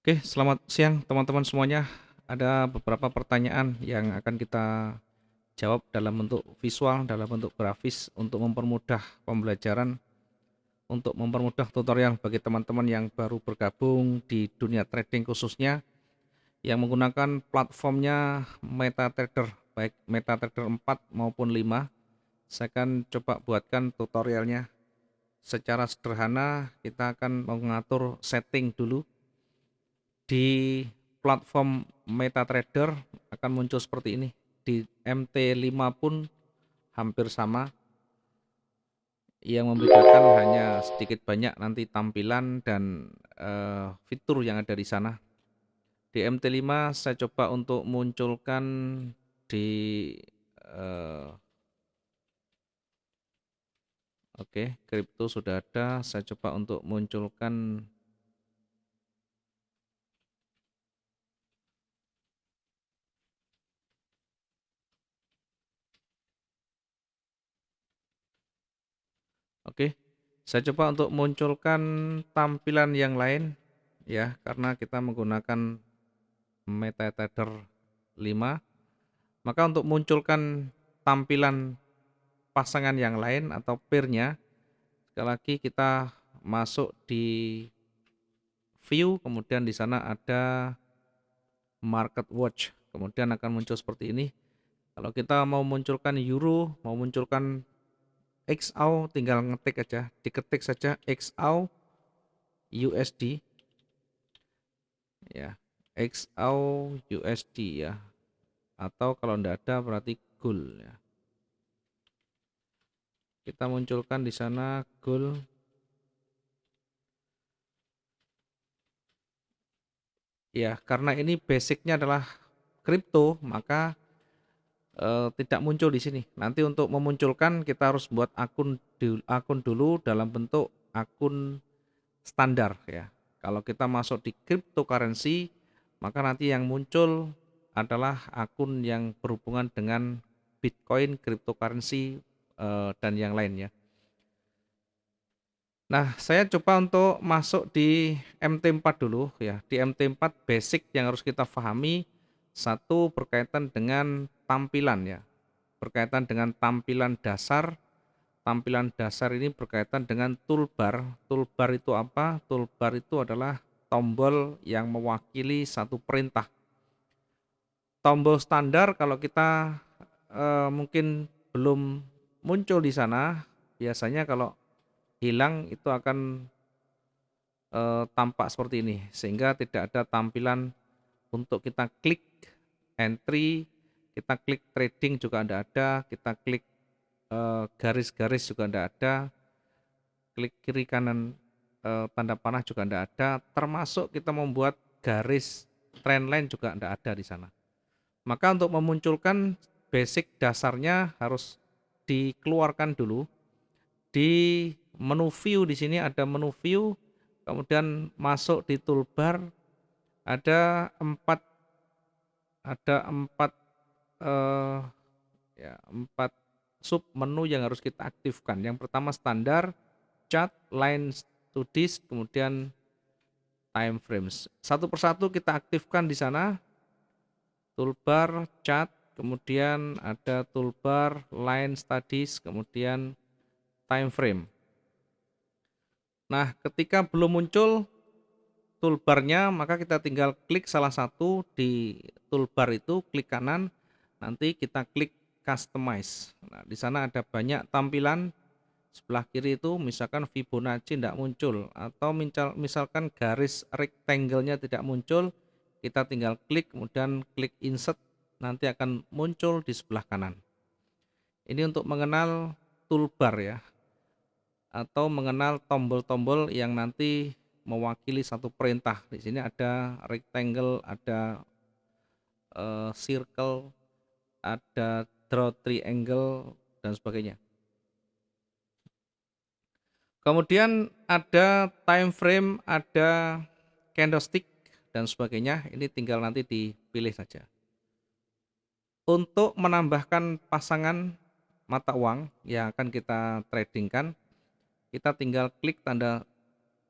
Oke, selamat siang teman-teman semuanya. Ada beberapa pertanyaan yang akan kita jawab dalam bentuk visual, dalam bentuk grafis untuk mempermudah pembelajaran, untuk mempermudah tutorial bagi teman-teman yang baru bergabung di dunia trading khususnya yang menggunakan platformnya MetaTrader, baik MetaTrader 4 maupun 5. Saya akan coba buatkan tutorialnya secara sederhana. Kita akan mengatur setting dulu di platform MetaTrader akan muncul seperti ini. Di MT5 pun hampir sama. Yang membedakan hanya sedikit banyak nanti tampilan dan fitur yang ada di sana. Di MT5 saya coba untuk munculkan di eh, oke, kripto sudah ada. Saya coba untuk munculkan. Oke, saya coba untuk munculkan tampilan yang lain ya, karena kita menggunakan MetaTrader 5. Maka untuk munculkan tampilan pasangan yang lain atau pair-nya, sekali lagi kita masuk di view, kemudian di sana ada market watch, kemudian akan muncul seperti ini. Kalau kita mau munculkan euro, mau munculkan XAU, tinggal ngetik aja, diketik saja XAU USD ya, XAU USD ya, atau kalau tidak ada berarti gold ya. Kita munculkan di sana gold ya, karena ini basicnya adalah kripto, maka tidak muncul di sini. Nanti untuk memunculkan kita harus buat akun dulu dalam bentuk akun standar ya. Kalau kita masuk di cryptocurrency, maka nanti yang muncul adalah akun yang berhubungan dengan Bitcoin, cryptocurrency dan yang lainnya. Nah, saya coba untuk masuk di MT4 dulu ya. Di MT4 basic yang harus kita pahami, satu berkaitan dengan tampilan ya. Berkaitan dengan tampilan dasar. Tampilan dasar ini berkaitan dengan toolbar. Toolbar itu apa? Toolbar itu adalah tombol yang mewakili satu perintah. Tombol standar kalau kita mungkin belum muncul di sana, biasanya kalau hilang itu akan tampak seperti ini, sehingga tidak ada tampilan untuk kita klik entry, kita klik trading juga tidak ada, kita klik garis-garis juga tidak ada, klik kiri kanan tanda panah juga tidak ada, termasuk kita membuat garis trendline juga tidak ada di sana. Maka untuk memunculkan basic dasarnya harus dikeluarkan dulu. Di menu view di sini ada menu view, kemudian masuk di toolbar ada empat eh, ya, 4 sub menu yang harus kita aktifkan. Yang pertama standar, chart, line to disk, kemudian time frames. Satu persatu kita aktifkan di sana. Toolbar, chart, kemudian ada toolbar, line studies, kemudian time frame. Nah, ketika belum muncul toolbarnya, maka kita tinggal klik salah satu di toolbar itu, klik kanan, nanti kita klik customize. Nah, di sana ada banyak tampilan. Sebelah kiri itu misalkan Fibonacci tidak muncul, atau misalkan garis rectangle-nya tidak muncul, kita tinggal klik, kemudian klik insert, nanti akan muncul di sebelah kanan. Ini untuk mengenal toolbar ya, atau mengenal tombol-tombol yang nanti mewakili satu perintah. Di sini ada rectangle, ada circle, ada draw triangle dan sebagainya. Kemudian ada time frame, ada candlestick dan sebagainya. Ini tinggal nanti dipilih saja. Untuk menambahkan pasangan mata uang yang akan kita tradingkan, kita tinggal klik tanda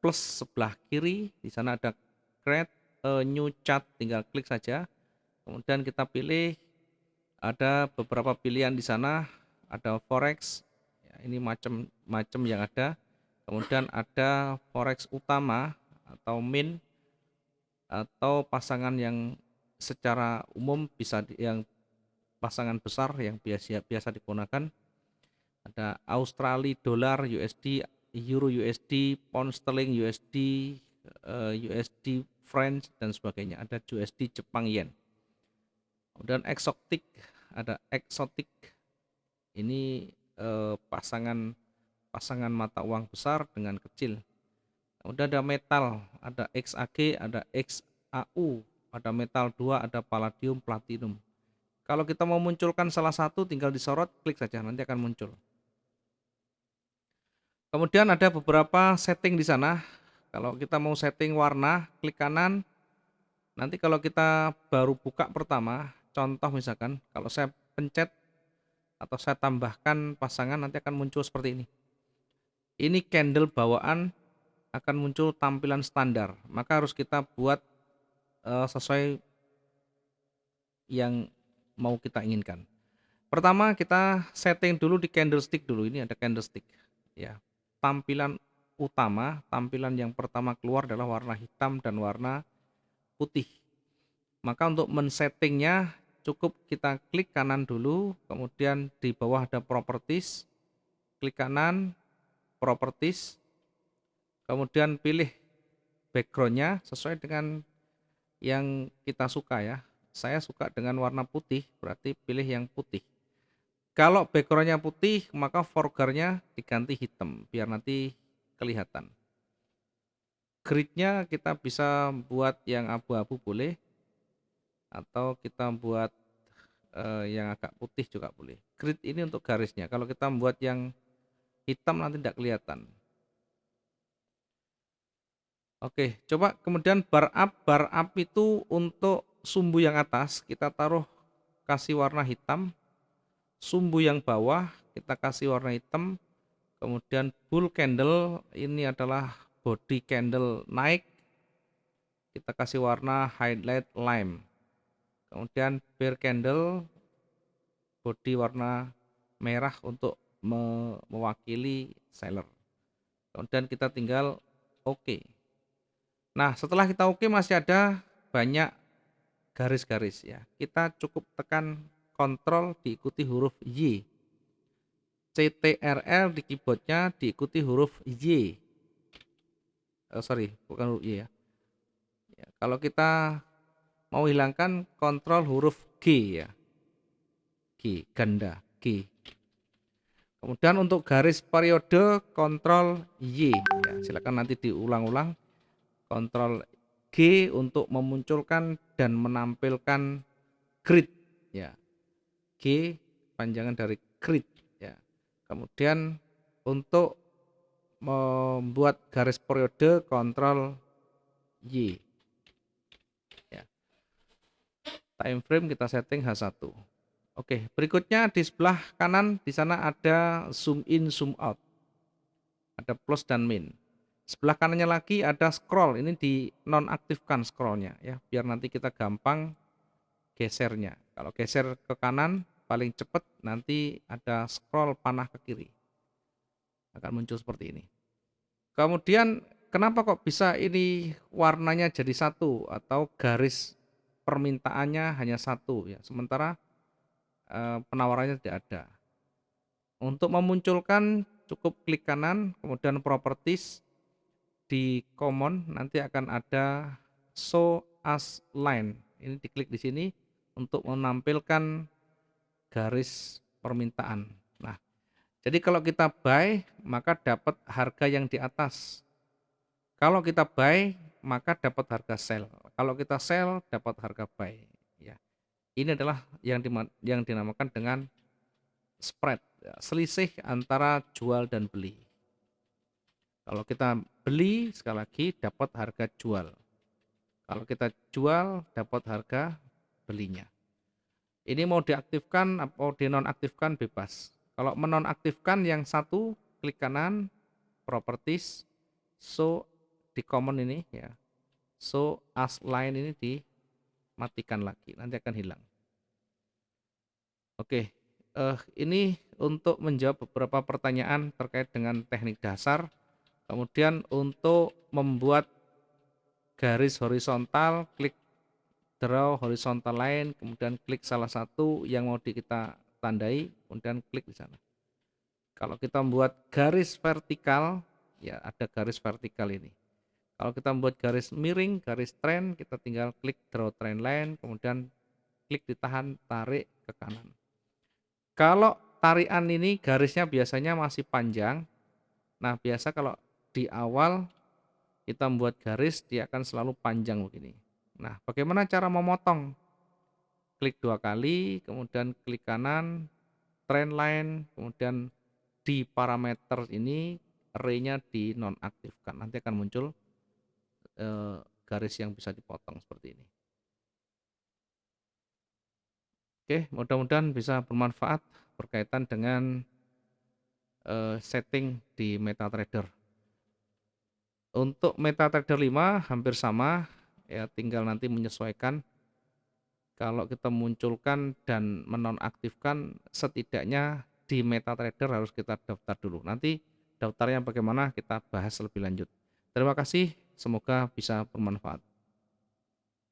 plus sebelah kiri, di sana ada create, new chart, tinggal klik saja. Kemudian kita pilih, ada beberapa pilihan di sana, ada forex, ya, ini macam-macam yang ada. Kemudian ada forex utama atau min, atau pasangan yang secara umum bisa yang pasangan besar yang biasa biasa digunakan. Ada Australia dolar, USD, euro USD, pound sterling USD, USD French dan sebagainya. Ada USD Jepang yen. Kemudian eksotik, ada eksotik. Ini pasangan pasangan mata uang besar dengan kecil. Kemudian ada metal, ada XAG, ada XAU, ada metal 2, ada palladium, platinum. Kalau kita mau munculkan salah satu, tinggal disorot, klik saja, nanti akan muncul. Kemudian ada beberapa setting di sana. Kalau kita mau setting warna, klik kanan. Nanti kalau kita baru buka pertama, contoh misalkan, kalau saya pencet atau saya tambahkan pasangan, nanti akan muncul seperti ini. Ini candle bawaan akan muncul tampilan standar. Maka harus kita buat sesuai yang mau kita inginkan. Pertama kita setting dulu di candlestick dulu. Ini ada candlestick. Ya, tampilan utama, tampilan yang pertama keluar adalah warna hitam dan warna putih. Maka untuk men-settingnya cukup kita klik kanan dulu, kemudian di bawah ada properties, klik kanan, properties, kemudian pilih backgroundnya sesuai dengan yang kita suka ya. Saya suka dengan warna putih, berarti pilih yang putih. Kalau backgroundnya putih, maka foregroundnya diganti hitam, biar nanti kelihatan. Gridnya kita bisa buat yang abu-abu boleh, atau kita buat yang agak putih juga boleh. Grid ini untuk garisnya. Kalau kita membuat yang hitam nanti tidak kelihatan. Oke, coba kemudian bar up itu untuk sumbu yang atas kita taruh kasih warna hitam, sumbu yang bawah kita kasih warna hitam, kemudian bull candle ini adalah body candle naik, kita kasih warna highlight lime. Kemudian bear candle body warna merah untuk mewakili seller. Kemudian kita tinggal oke. Nah, setelah kita oke masih ada banyak garis-garis ya. Kita cukup tekan kontrol diikuti huruf Y. CTRL di keyboardnya diikuti huruf Y. Sorry, bukan huruf Y ya. Kalau kita mau hilangkan kontrol huruf G ya. G, ganda, G. Kemudian untuk garis periode kontrol Y ya. Silakan nanti diulang-ulang. Kontrol G untuk memunculkan dan menampilkan grid ya. G panjangan dari grid ya. Kemudian untuk membuat garis periode kontrol Y ya. Time frame kita setting H1. Oke, berikutnya di sebelah kanan di sana ada zoom in zoom out. Ada plus dan min. Sebelah kanannya lagi ada scroll, ini di nonaktifkan scrollnya ya, biar nanti kita gampang gesernya. Kalau geser ke kanan paling cepat, nanti ada scroll panah ke kiri. Akan muncul seperti ini. Kemudian kenapa kok bisa ini warnanya jadi satu atau garis permintaannya hanya satu ya, sementara penawarannya tidak ada. Untuk memunculkan cukup klik kanan, kemudian properties, di common nanti akan ada show as line. Ini diklik di sini untuk menampilkan garis permintaan. Nah, jadi kalau kita buy maka dapat harga yang di atas. Kalau kita buy maka dapat harga sell. Kalau kita sell dapat harga buy. Ya, ini adalah yang dinamakan dengan spread, ya, selisih antara jual dan beli. Kalau kita beli sekali lagi dapat harga jual. Kalau kita jual dapat harga belinya. Ini mau diaktifkan atau dinonaktifkan bebas. Kalau menonaktifkan yang satu klik kanan properties, show di common ini ya. show as line ini dimatikan lagi, nanti akan hilang. Oke, ini untuk menjawab beberapa pertanyaan terkait dengan teknik dasar. Kemudian untuk membuat garis horizontal, klik draw horizontal line, kemudian klik salah satu yang mau kita tandai, kemudian klik di sana. Kalau kita membuat garis vertikal, ya ada garis vertikal ini. Kalau kita membuat garis miring, garis trend, kita tinggal klik draw trend line, kemudian klik ditahan, tarik ke kanan. Kalau tarian ini garisnya biasanya masih panjang, nah biasa kalau di awal kita membuat garis, dia akan selalu panjang begini. Nah, bagaimana cara memotong? Klik 2 kali, kemudian klik kanan, trend line, kemudian di parameter ini array-nya dinonaktifkan. Nanti akan muncul garis yang bisa dipotong seperti ini. Oke, mudah-mudahan bisa bermanfaat berkaitan dengan setting di MetaTrader. Untuk MetaTrader 5 hampir sama, ya tinggal nanti menyesuaikan. Kalau kita munculkan dan menonaktifkan, setidaknya di MetaTrader harus kita daftar dulu. Nanti daftarnya bagaimana kita bahas lebih lanjut. Terima kasih, semoga bisa bermanfaat.